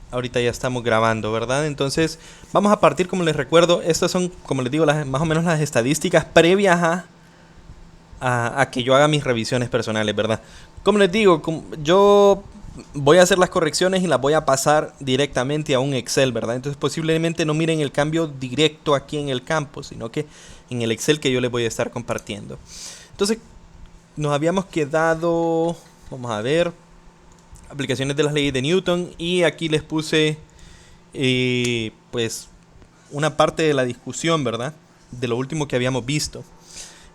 Ahorita ya estamos grabando, ¿verdad? Entonces, vamos a partir, como les recuerdo, estas son, como les digo, más o menos las estadísticas previas a que yo haga mis revisiones personales, ¿verdad? Como les digo, yo voy a hacer las correcciones y las voy a pasar directamente a un Excel, ¿verdad? Entonces, posiblemente no miren el cambio directo aquí en el campo, sino que en el Excel que yo les voy a estar compartiendo. Entonces, nos habíamos quedado, vamos a ver, aplicaciones de las leyes de Newton, y aquí les puse pues una parte de la discusión, ¿verdad? De lo último que habíamos visto.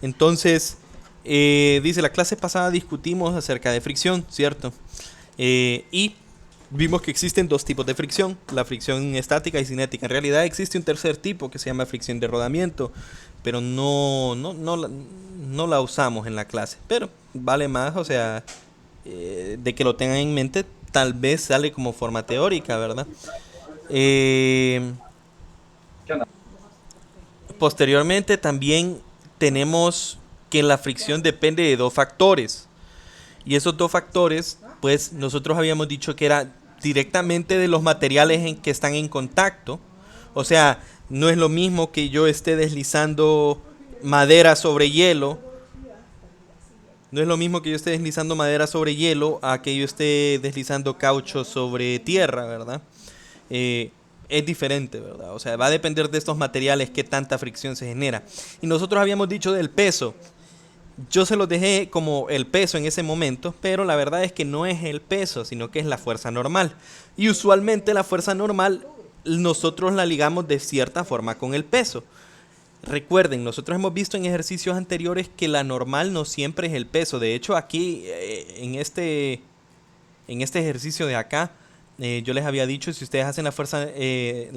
Entonces, dice, la clase pasada discutimos acerca de fricción, ¿cierto? Y vimos que existen dos tipos de fricción, la fricción estática y cinética. En realidad existe un tercer tipo que se llama fricción de rodamiento, pero no la usamos en la clase. Pero vale más, o sea, de que lo tengan en mente, tal vez sale como forma teórica, ¿verdad? Eh, Posteriormente también tenemos que la fricción depende de dos factores. Y esos dos factores, pues nosotros habíamos dicho que era directamente de los materiales en que están en contacto. O sea, no es lo mismo que yo esté deslizando madera sobre hielo. No es lo mismo que yo esté deslizando madera sobre hielo a que yo esté deslizando caucho sobre tierra, ¿verdad? eh, es diferente, ¿verdad? O sea, va a depender de estos materiales qué tanta fricción se genera. Y nosotros habíamos dicho del peso. Yo se los dejé como el peso en ese momento, pero la verdad es que no es el peso, sino que es la fuerza normal. Y usualmente la fuerza normal nosotros la ligamos de cierta forma con el peso. Recuerden, nosotros hemos visto en ejercicios anteriores que la normal no siempre es el peso. De hecho, aquí en este ejercicio de acá, yo les había dicho, si ustedes hacen la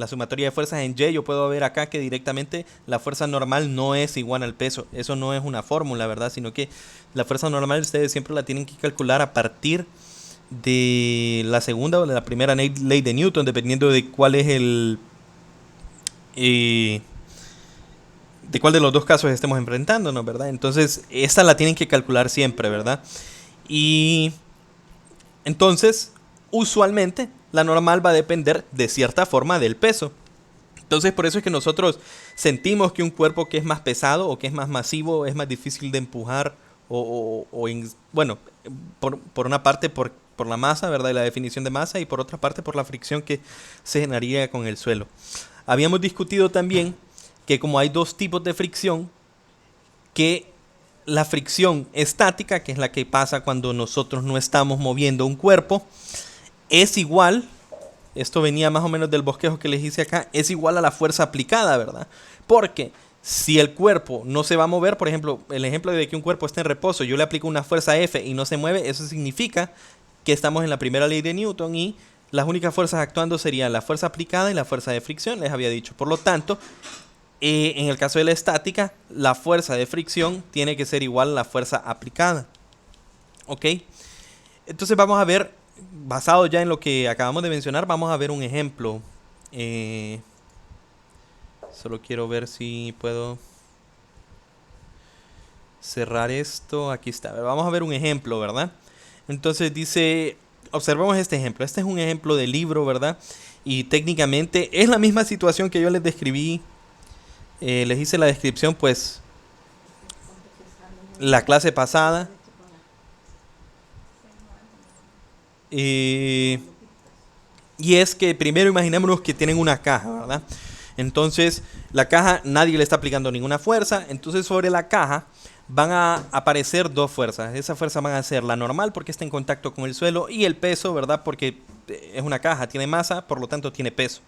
sumatoria de fuerzas en Y, yo puedo ver acá que directamente la fuerza normal no es igual al peso. Eso no es una fórmula, ¿verdad? Sino que la fuerza normal ustedes siempre la tienen que calcular a partir de la segunda o de la primera ley de Newton, dependiendo de cuál es eh, de cuál de los dos casos estemos enfrentándonos, ¿verdad? Entonces, esta la tienen que calcular siempre, ¿verdad? Y entonces, usualmente, la normal va a depender de cierta forma del peso. Entonces, por eso es que nosotros sentimos que un cuerpo que es más pesado o que es más masivo es más difícil de empujar bueno, por una parte por la masa, ¿verdad? Y la definición de masa, y por otra parte por la fricción que se generaría con el suelo. Habíamos discutido también que como hay dos tipos de fricción, que la fricción estática, que es la que pasa cuando nosotros no estamos moviendo un cuerpo, es igual, esto venía más o menos del bosquejo que les hice acá, es igual a la fuerza aplicada, ¿verdad? Porque si el cuerpo no se va a mover, por ejemplo, el ejemplo de que un cuerpo esté en reposo, yo le aplico una fuerza F y no se mueve, eso significa que estamos en la primera ley de Newton y las únicas fuerzas actuando serían la fuerza aplicada y la fuerza de fricción, les había dicho. Por lo tanto, en el caso de la estática, la fuerza de fricción tiene que ser igual a la fuerza aplicada. ¿Ok? Entonces vamos a ver, basado ya en lo que acabamos de mencionar, vamos a ver un ejemplo. Eh, Solo quiero ver si puedo cerrar esto. Aquí está. Vamos a ver un ejemplo, ¿verdad? Entonces dice, observemos este ejemplo. Este es un ejemplo de libro, ¿verdad? Y técnicamente es la misma situación que yo les describí. Les hice la descripción, pues, la clase pasada. Eh, y es que primero imaginémonos que tienen una caja, ¿verdad? Entonces, la caja nadie le está aplicando ninguna fuerza. Entonces, sobre la caja van a aparecer dos fuerzas. Esas fuerzas van a ser la normal porque está en contacto con el suelo y el peso, ¿verdad? Porque es una caja, tiene masa, por lo tanto tiene peso.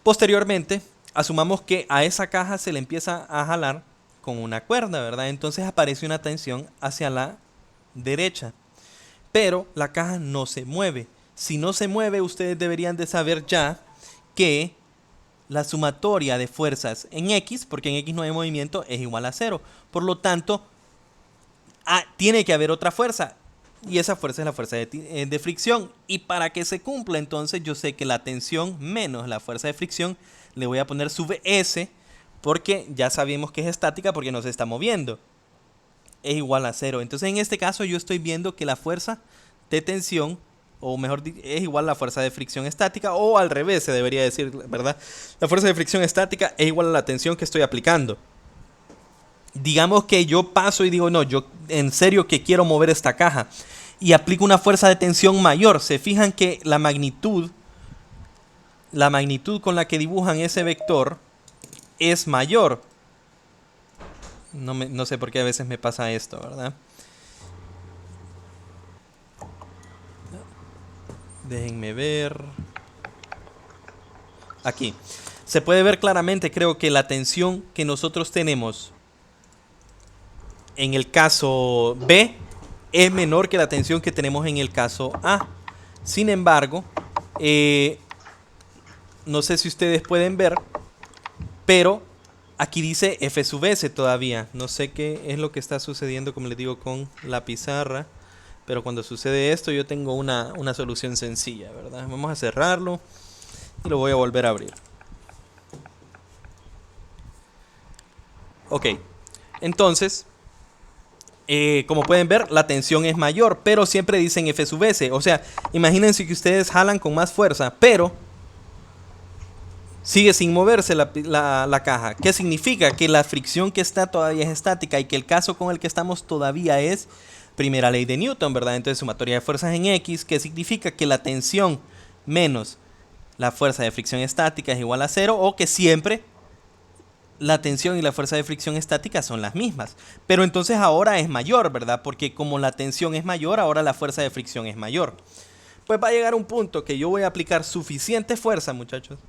Posteriormente, asumamos que a esa caja se le empieza a jalar con una cuerda, ¿verdad? Entonces aparece una tensión hacia la derecha. Pero la caja no se mueve. Si no se mueve, ustedes deberían de saber ya que la sumatoria de fuerzas en X, porque en X no hay movimiento, es igual a cero. Por lo tanto, tiene que haber otra fuerza. Y esa fuerza es la fuerza de fricción. Y para que se cumpla, entonces yo sé que la tensión menos la fuerza de fricción le voy a poner sub S, porque ya sabemos que es estática porque no se está moviendo. Es igual a cero. Entonces en este caso yo estoy viendo que la fuerza de tensión o es igual a la fuerza de fricción estática, o al revés se debería decir, ¿verdad? La fuerza de fricción estática es igual a la tensión que estoy aplicando. Digamos que yo paso y digo, no, yo en serio que quiero mover esta caja y aplico una fuerza de tensión mayor. Se fijan que la magnitud con la que dibujan ese vector es mayor. No sé por qué a veces me pasa esto, ¿verdad? Déjenme ver. Aquí. Se puede ver claramente, creo que la tensión que nosotros tenemos en el caso B es menor que la tensión que tenemos en el caso A. Sin embargo, no sé si ustedes pueden ver, pero aquí dice F sub S todavía. No sé qué es lo que está sucediendo, como les digo, con la pizarra. Pero cuando sucede esto yo tengo una solución sencilla, ¿verdad? Vamos a cerrarlo y lo voy a volver a abrir. Ok, entonces, como pueden ver, la tensión es mayor, pero siempre dicen F sub S. O sea, imagínense que ustedes jalan con más fuerza, pero sigue sin moverse la caja. ¿Qué significa? Que la fricción que está todavía es estática y que el caso con el que estamos todavía es primera ley de Newton, ¿verdad? Entonces sumatoria de fuerzas en X, que significa que la tensión menos la fuerza de fricción estática es igual a 0, o que siempre la tensión y la fuerza de fricción estática son las mismas. Pero entonces ahora es mayor, ¿verdad? Porque como la tensión es mayor, ahora la fuerza de fricción es mayor. Pues va a llegar un punto que yo voy a aplicar suficiente fuerza, muchachos,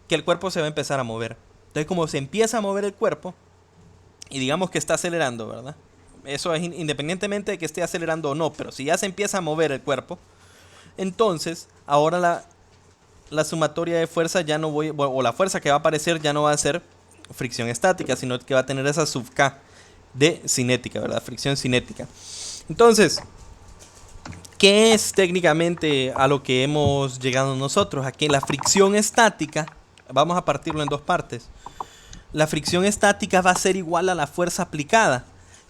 que el cuerpo se va a empezar a mover. Entonces como se empieza a mover el cuerpo, y digamos que está acelerando, ¿verdad? Eso es independientemente de que esté acelerando o no, pero si ya se empieza a mover el cuerpo, entonces ahora la sumatoria de fuerza ya no o la fuerza que va a aparecer ya no va a ser fricción estática, sino que va a tener esa sub K de cinética, ¿verdad? Fricción cinética. Entonces, ¿qué es técnicamente a lo que hemos llegado nosotros? Aquí la fricción estática, vamos a partirlo en dos partes. La fricción estática va a ser igual a la fuerza aplicada,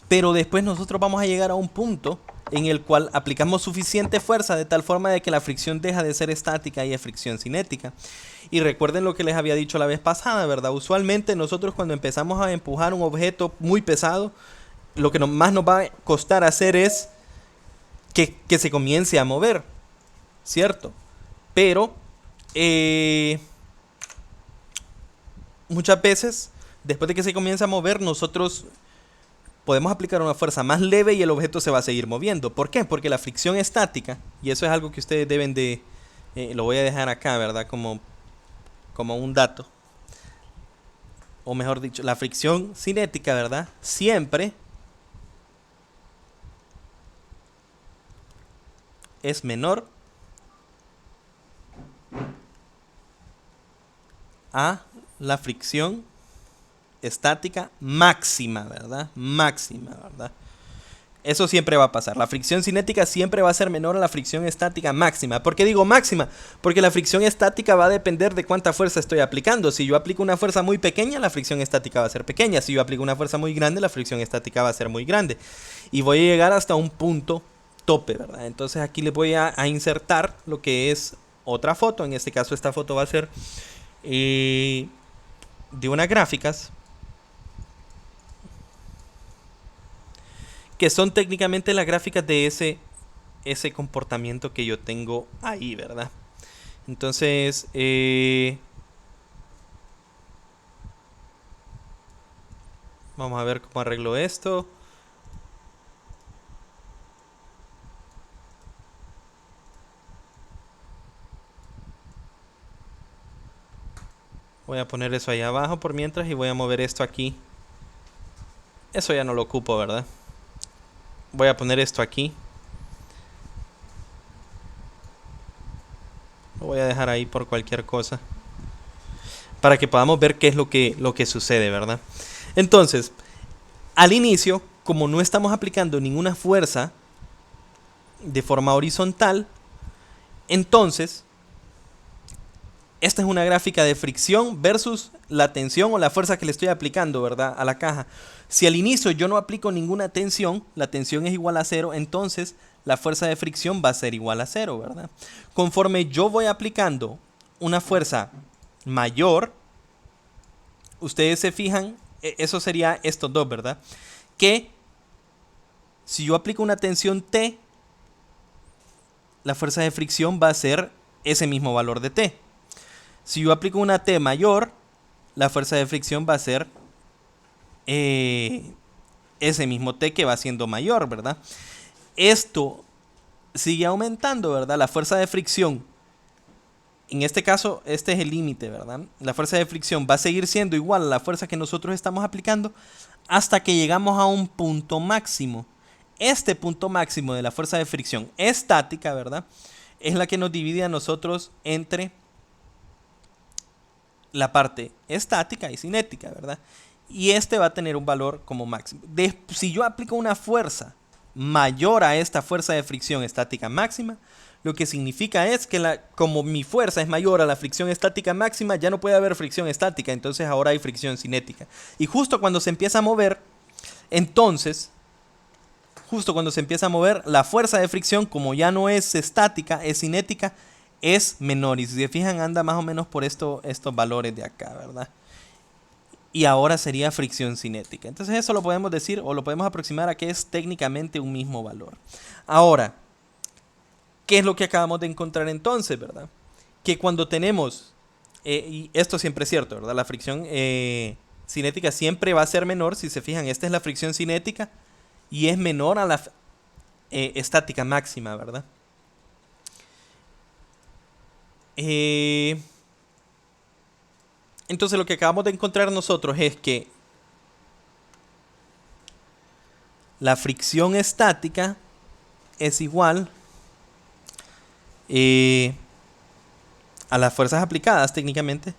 pero después nosotros vamos a llegar a un punto en el cual aplicamos suficiente fuerza de tal forma de que la fricción deja de ser estática y es fricción cinética. Y recuerden lo que les había dicho la vez pasada, ¿verdad? Usualmente nosotros cuando empezamos a empujar un objeto muy pesado, lo que más nos va a costar hacer es que se comience a mover, ¿cierto? Pero muchas veces, después de que se comience a mover, nosotros podemos aplicar una fuerza más leve y el objeto se va a seguir moviendo. ¿Por qué? Porque la fricción estática, y eso es algo que ustedes deben de, lo voy a dejar acá, ¿verdad? Como un dato. O mejor dicho, la fricción cinética, ¿verdad? Siempre es menor a la fricción estática máxima, ¿verdad? Máxima, ¿verdad? Eso siempre va a pasar. La fricción cinética siempre va a ser menor a la fricción estática máxima. ¿Por qué digo máxima? Porque la fricción estática va a depender de cuánta fuerza estoy aplicando. Si yo aplico una fuerza muy pequeña, la fricción estática va a ser pequeña. Si yo aplico una fuerza muy grande, la fricción estática va a ser muy grande. Y voy a llegar hasta un punto tope, ¿verdad? Entonces aquí les voy a insertar lo que es otra foto. En este caso esta foto va a ser de unas gráficas que son técnicamente las gráficas de ese comportamiento que yo tengo ahí, ¿verdad? Entonces, vamos a ver cómo arreglo esto. Voy a poner eso ahí abajo por mientras y voy a mover esto aquí. Eso ya no lo ocupo, ¿verdad? Voy a poner esto aquí. Lo voy a dejar ahí por cualquier cosa, para que podamos ver qué es lo que sucede, ¿verdad? Entonces, al inicio, como no estamos aplicando ninguna fuerza de forma horizontal, entonces esta es una gráfica de fricción versus la tensión o la fuerza que le estoy aplicando, ¿verdad? A la caja. Si al inicio yo no aplico ninguna tensión, la tensión es igual a 0, entonces la fuerza de fricción va a ser igual a cero, ¿verdad? Conforme yo voy aplicando una fuerza mayor, ustedes se fijan, eso sería estos dos, ¿verdad? Que si yo aplico una tensión T, la fuerza de fricción va a ser ese mismo valor de T. Si yo aplico una T mayor, la fuerza de fricción va a ser ese mismo T que va siendo mayor, ¿verdad? Esto sigue aumentando, ¿verdad? La fuerza de fricción, en este caso, este es el límite, ¿verdad? La fuerza de fricción va a seguir siendo igual a la fuerza que nosotros estamos aplicando hasta que llegamos a un punto máximo. Este punto máximo de la fuerza de fricción estática, ¿verdad? Es la que nos divide a nosotros entre la parte estática y cinética, ¿verdad? Y este va a tener un valor como máximo. Si yo aplico una fuerza mayor a esta fuerza de fricción estática máxima, lo que significa es que como mi fuerza es mayor a la fricción estática máxima, ya no puede haber fricción estática, entonces ahora hay fricción cinética. Y justo cuando se empieza a mover, entonces, la fuerza de fricción, como ya no es estática, es cinética, es menor. Y si se fijan, anda más o menos por estos valores de acá, ¿verdad? Y ahora sería fricción cinética. Entonces eso lo podemos decir o lo podemos aproximar a que es técnicamente un mismo valor. Ahora, ¿qué es lo que acabamos de encontrar entonces, verdad? Que cuando tenemos, y esto siempre es cierto, ¿verdad? La fricción cinética siempre va a ser menor. Si se fijan, esta es la fricción cinética y es menor a la estática máxima, ¿verdad? Entonces lo que acabamos de encontrar nosotros es que la fricción estática es igual a las fuerzas aplicadas técnicamente.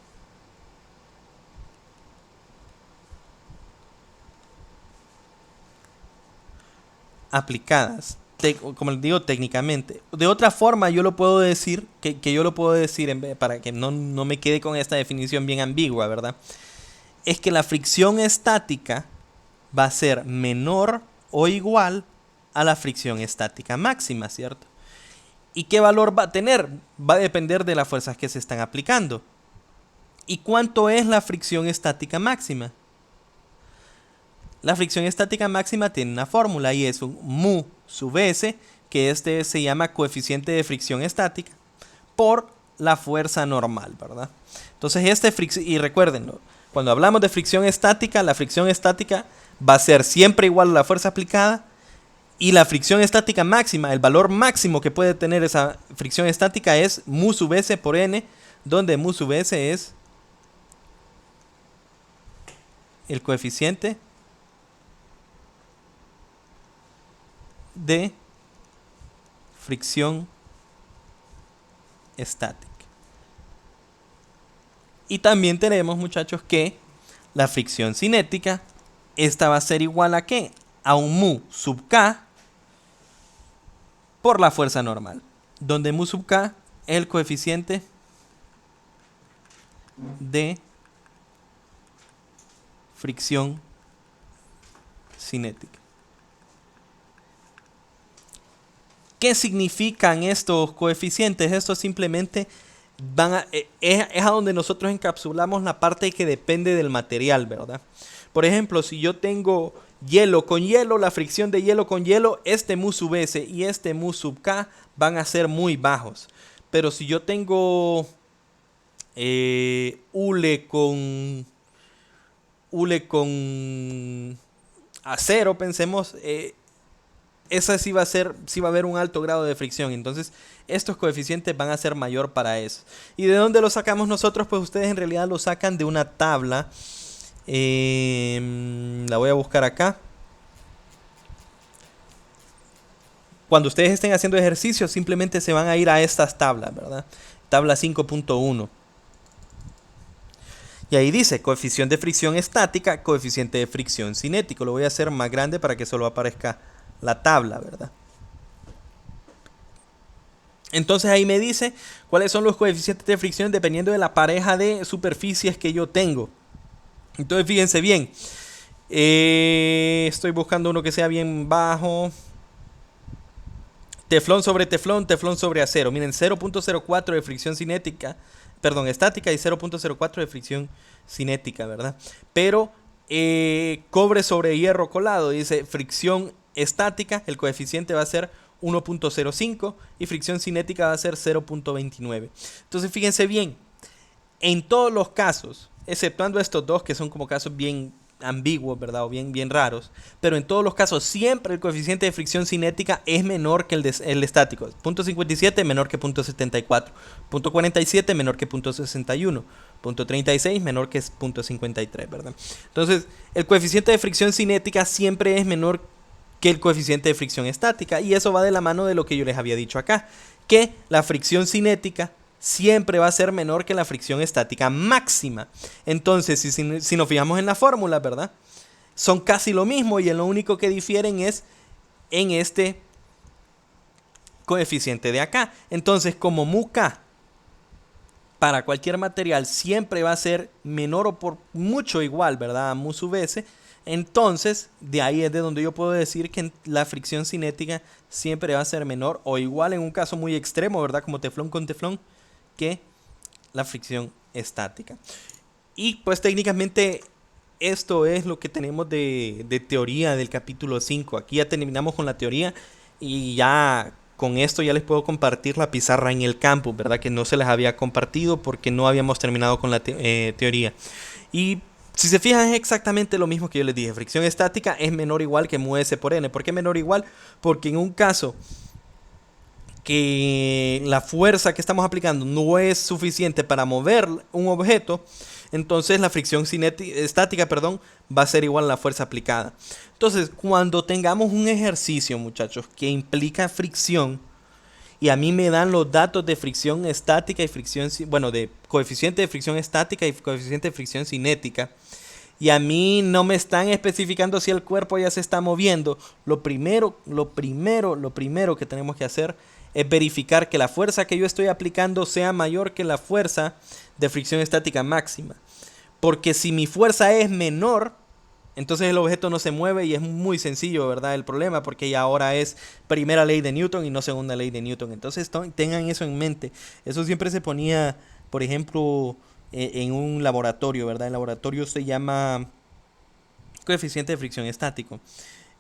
Como les digo, técnicamente. De otra forma, yo lo puedo decir, para que no me quede con esta definición bien ambigua, ¿verdad? Es que la fricción estática va a ser menor o igual a la fricción estática máxima, ¿cierto? ¿Y qué valor va a tener? Va a depender de las fuerzas que se están aplicando. ¿Y cuánto es la fricción estática máxima? La fricción estática máxima tiene una fórmula y es un mu sub s, que este se llama coeficiente de fricción estática, por la fuerza normal, ¿verdad? Entonces y recuérdenlo, cuando hablamos de fricción estática, la fricción estática va a ser siempre igual a la fuerza aplicada, y la fricción estática máxima, el valor máximo que puede tener esa fricción estática es mu sub s por n, donde mu sub s es el coeficiente de fricción estática. Y también tenemos, muchachos, que la fricción cinética, esta va a ser igual a ¿qué? A un mu sub k por la fuerza normal, donde mu sub k es el coeficiente de fricción cinética. ¿Qué significan estos coeficientes? Estos simplemente es a donde nosotros encapsulamos la parte que depende del material, ¿verdad? Por ejemplo, si yo tengo hielo con hielo, la fricción de hielo con hielo, este mu sub s y este mu sub k van a ser muy bajos. Pero si yo tengo hule con acero, pensemos, esa sí va a haber un alto grado de fricción. Entonces estos coeficientes van a ser mayor para eso. ¿Y de dónde lo sacamos nosotros? Pues ustedes en realidad lo sacan de una tabla. La voy a buscar acá. Cuando ustedes estén haciendo ejercicios, simplemente se van a ir a estas tablas, ¿verdad? Tabla 5.1. Y ahí dice coeficiente de fricción estática, coeficiente de fricción cinético. Lo voy a hacer más grande para que solo aparezca la tabla, ¿verdad? Entonces ahí me dice cuáles son los coeficientes de fricción dependiendo de la pareja de superficies que yo tengo. Entonces fíjense bien, estoy buscando uno que sea bien bajo. teflón sobre teflón, teflón sobre acero. Miren, 0.04 de fricción cinética, perdón, estática y 0.04 de fricción cinética, ¿verdad? Pero cobre sobre hierro colado, dice fricción estática, el coeficiente va a ser 1.05 y fricción cinética va a ser 0.29. Entonces fíjense bien, en todos los casos, exceptuando estos dos que son como casos bien ambiguos, ¿verdad? O bien raros, pero en todos los casos siempre el coeficiente de fricción cinética es menor que el estático. 0.57 menor que 0.74, 0.47 menor que 0.61, 0.36 menor que 0.53, ¿verdad? Entonces, el coeficiente de fricción cinética siempre es menor que el coeficiente de fricción estática, y eso va de la mano de lo que yo les había dicho acá, que la fricción cinética siempre va a ser menor que la fricción estática máxima. Entonces, si nos fijamos en la fórmula, ¿verdad? Son casi lo mismo y lo único que difieren es en este coeficiente de acá. Entonces, como mu-K para cualquier material siempre va a ser menor o por mucho igual, ¿verdad? A mu sub s. Entonces, de ahí es de donde yo puedo decir que la fricción cinética siempre va a ser menor o igual en un caso muy extremo, ¿verdad? Como teflón con teflón, que la fricción estática. Y pues técnicamente esto es lo que tenemos de teoría del capítulo 5. Aquí ya terminamos con la teoría y ya con esto ya les puedo compartir la pizarra en el campus, ¿verdad? Que no se les había compartido porque no habíamos terminado con la teoría. Y si se fijan es exactamente lo mismo que yo les dije. Fricción estática es menor o igual que mu s por n. ¿Por qué menor o igual? Porque en un caso que la fuerza que estamos aplicando no es suficiente para mover un objeto, entonces la fricción estática, va a ser igual a la fuerza aplicada. Entonces, cuando tengamos un ejercicio, muchachos, que implica fricción, y a mí me dan los datos de fricción estática y fricción, bueno, de coeficiente de fricción estática y coeficiente de fricción cinética, y a mí no me están especificando si el cuerpo ya se está moviendo, lo primero que tenemos que hacer es verificar que la fuerza que yo estoy aplicando sea mayor que la fuerza de fricción estática máxima. Porque si mi fuerza es menor, entonces el objeto no se mueve y es muy sencillo, ¿verdad? El problema, porque ya ahora es primera ley de Newton y no segunda ley de Newton. Entonces tengan eso en mente. Eso siempre se ponía, por ejemplo, en un laboratorio, ¿verdad? El laboratorio se llama coeficiente de fricción estático.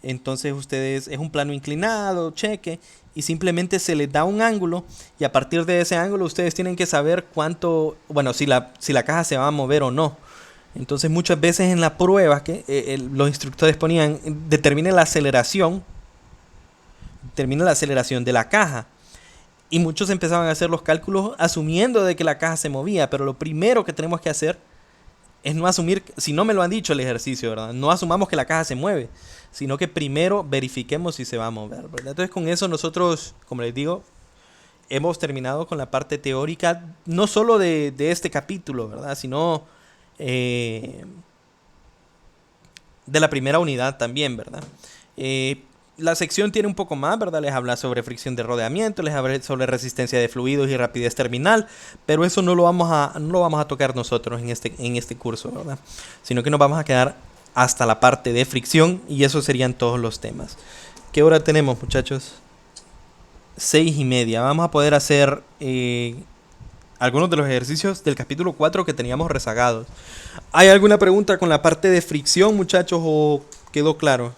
Entonces ustedes es un plano inclinado, cheque, y simplemente se les da un ángulo y a partir de ese ángulo ustedes tienen que saber cuánto, bueno, si la caja se va a mover o no. Entonces muchas veces en la prueba que los instructores ponían, determine la aceleración de la caja. Y muchos empezaban a hacer los cálculos asumiendo de que la caja se movía, pero lo primero que tenemos que hacer es no asumir, si no me lo han dicho el ejercicio, ¿verdad? No asumamos que la caja se mueve, sino que primero verifiquemos si se va a mover, ¿verdad? Entonces con eso nosotros, como les digo, hemos terminado con la parte teórica, no solo de este capítulo, ¿verdad? Sino de la primera unidad también, ¿verdad? La sección tiene un poco más, ¿verdad? Les habla sobre fricción de rodeamiento, les habla sobre resistencia de fluidos y rapidez terminal, pero eso no lo vamos a tocar nosotros en este curso, ¿verdad? Sino que nos vamos a quedar hasta la parte de fricción y eso serían todos los temas. ¿Qué hora tenemos, muchachos? 6:30. Vamos a poder hacer algunos de los ejercicios del capítulo 4 que teníamos rezagados. ¿Hay alguna pregunta con la parte de fricción, muchachos, o quedó claro?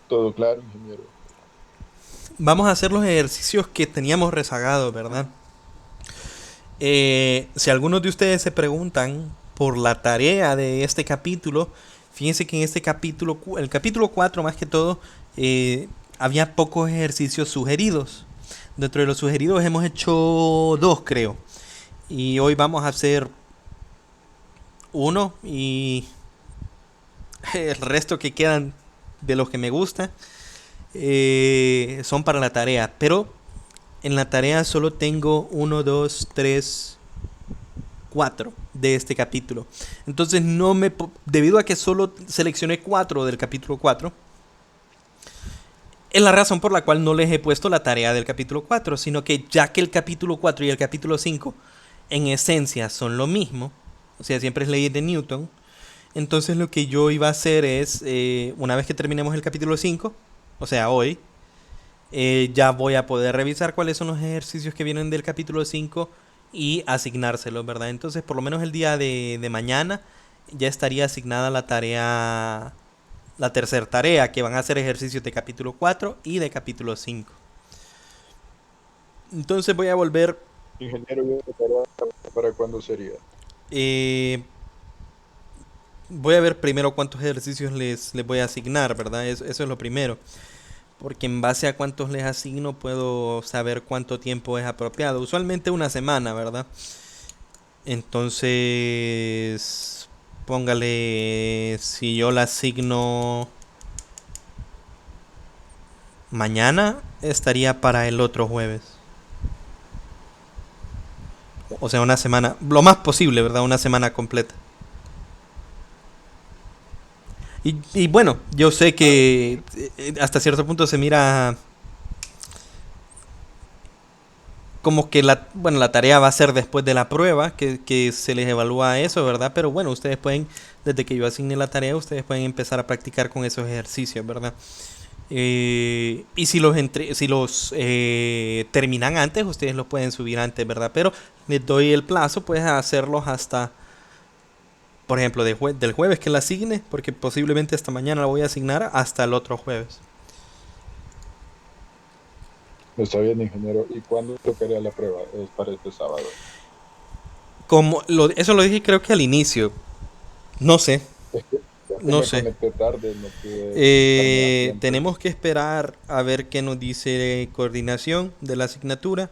Todo claro, ingeniero. Vamos a hacer los ejercicios que teníamos rezagados, ¿verdad? Si algunos de ustedes se preguntan por la tarea de este capítulo, fíjense que en este capítulo, el capítulo 4 más que todo, había pocos ejercicios sugeridos. Dentro de los sugeridos hemos hecho 2, creo. Y hoy vamos a hacer uno y el resto que quedan de los que me gustan son para la tarea. Pero en la tarea solo tengo 1, 2, 3, 4 de este capítulo. Entonces debido a que solo seleccioné 4 del capítulo 4, Es la razón por la cual no les he puesto la tarea del capítulo 4, sino que ya que el capítulo 4 y el capítulo 5 en esencia son lo mismo, o sea, siempre es ley de Newton, entonces lo que yo iba a hacer es, una vez que terminemos el capítulo 5, o sea, hoy, ya voy a poder revisar cuáles son los ejercicios que vienen del capítulo 5 y asignárselos, ¿verdad? Entonces, por lo menos el día de mañana ya estaría asignada la tarea, la tercera tarea, que van a ser ejercicios de capítulo 4 y de capítulo 5. Entonces voy a volver, Ingeniero, ¿y esta tarea para cuándo sería? eh, voy a ver primero cuántos ejercicios les voy a asignar, ¿verdad? Eso es lo primero. Porque en base a cuántos les asigno puedo saber cuánto tiempo es apropiado. Usualmente una semana, ¿verdad? Entonces, póngale, si yo la asigno mañana, estaría para el otro jueves. O sea, una semana, lo más posible, ¿verdad? Una semana completa. Y bueno, yo sé que hasta cierto punto se mira como que bueno, la tarea va a ser después de la prueba, que se les evalúa eso, ¿verdad? Pero bueno, ustedes pueden, desde que yo asigne la tarea, ustedes pueden empezar a practicar con esos ejercicios, ¿verdad? Y si los terminan antes, ustedes los pueden subir antes, ¿verdad? Pero les doy el plazo, puedes hacerlos hasta, por ejemplo, del jueves que la asigne, porque posiblemente esta mañana la voy a asignar hasta el otro jueves. Está bien, ingeniero. ¿Y cuándo tocaría la prueba? Es para este sábado. Eso lo dije creo que al inicio. No sé, Es que no me sé. conecté tarde, no pude conectarme a tiempo. Tenemos que esperar a ver qué nos dice coordinación de la asignatura,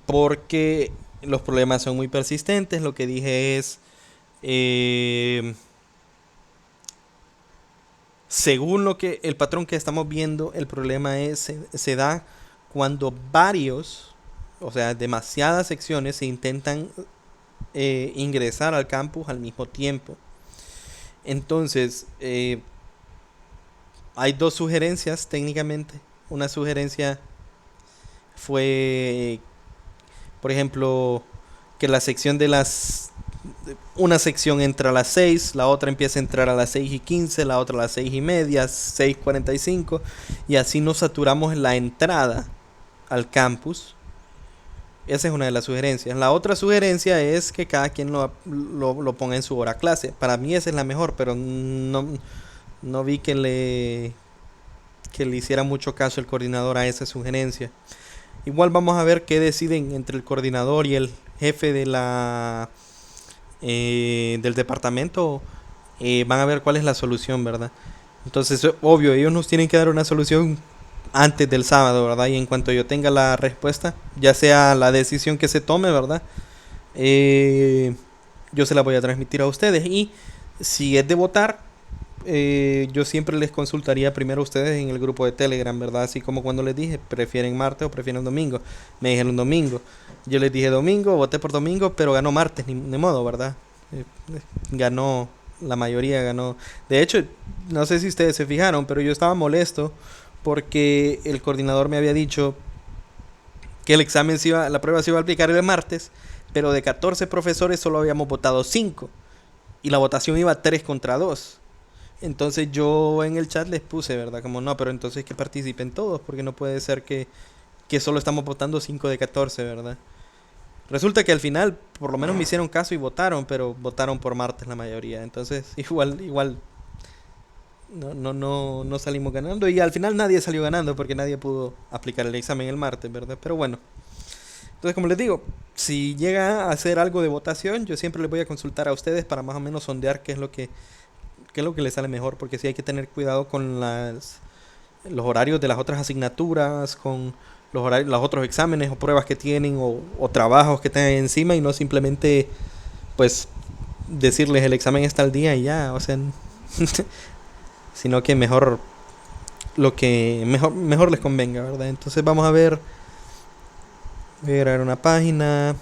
porque los problemas son muy persistentes. Lo que dije es, eh, según lo que el patrón que estamos viendo, el problema se da cuando varios, o sea, demasiadas secciones se intentan ingresar al campus al mismo tiempo. Entonces, hay dos sugerencias técnicamente. Una sugerencia fue, por ejemplo, que la sección de las... Una sección entra a las 6, la otra empieza a entrar a las 6:15, la otra a las 6:30, 6:45, y así nos saturamos la entrada al campus. Esa es una de las sugerencias. La otra sugerencia es que cada quien lo ponga en su hora clase. Para mí esa es la mejor, pero no vi que le hiciera mucho caso el coordinador a esa sugerencia. Igual vamos a ver qué deciden entre el coordinador y el jefe del departamento. Van a ver cuál es la solución, ¿verdad? Entonces, obvio, ellos nos tienen que dar una solución antes del sábado, ¿verdad? Y en cuanto yo tenga la respuesta, ya sea la decisión que se tome, ¿verdad? Yo se la voy a transmitir a ustedes. Y si es de votar, yo siempre les consultaría primero a ustedes en el grupo de Telegram, ¿verdad? Así como cuando les dije, ¿prefieren martes o prefieren domingo? Me dijeron domingo. Yo les dije domingo, voté por domingo, pero ganó martes, ni modo, ¿verdad? Ganó, la mayoría ganó. De hecho, no sé si ustedes se fijaron, pero yo estaba molesto porque el coordinador me había dicho que la prueba se iba a aplicar el martes, pero de 14 profesores solo habíamos votado 5 y la votación iba 3 contra 2. Entonces yo en el chat les puse, ¿verdad? Como no, pero entonces que participen todos, porque no puede ser que solo estamos votando 5 de 14, ¿verdad? Resulta que al final por lo menos me hicieron caso y votaron, pero votaron por martes la mayoría. Entonces igual no salimos ganando y al final nadie salió ganando porque nadie pudo aplicar el examen el martes, ¿verdad? Pero bueno. Entonces, como les digo, si llega a hacer algo de votación, yo siempre les voy a consultar a ustedes para más o menos sondear qué es lo que les sale mejor, porque sí hay que tener cuidado con los horarios de las otras asignaturas, con los otros exámenes o pruebas que tienen o trabajos que tengan encima y no simplemente, pues, decirles el examen está al día y ya, o sea, sino que mejor lo que mejor les convenga, ¿verdad? Entonces vamos a ver una página.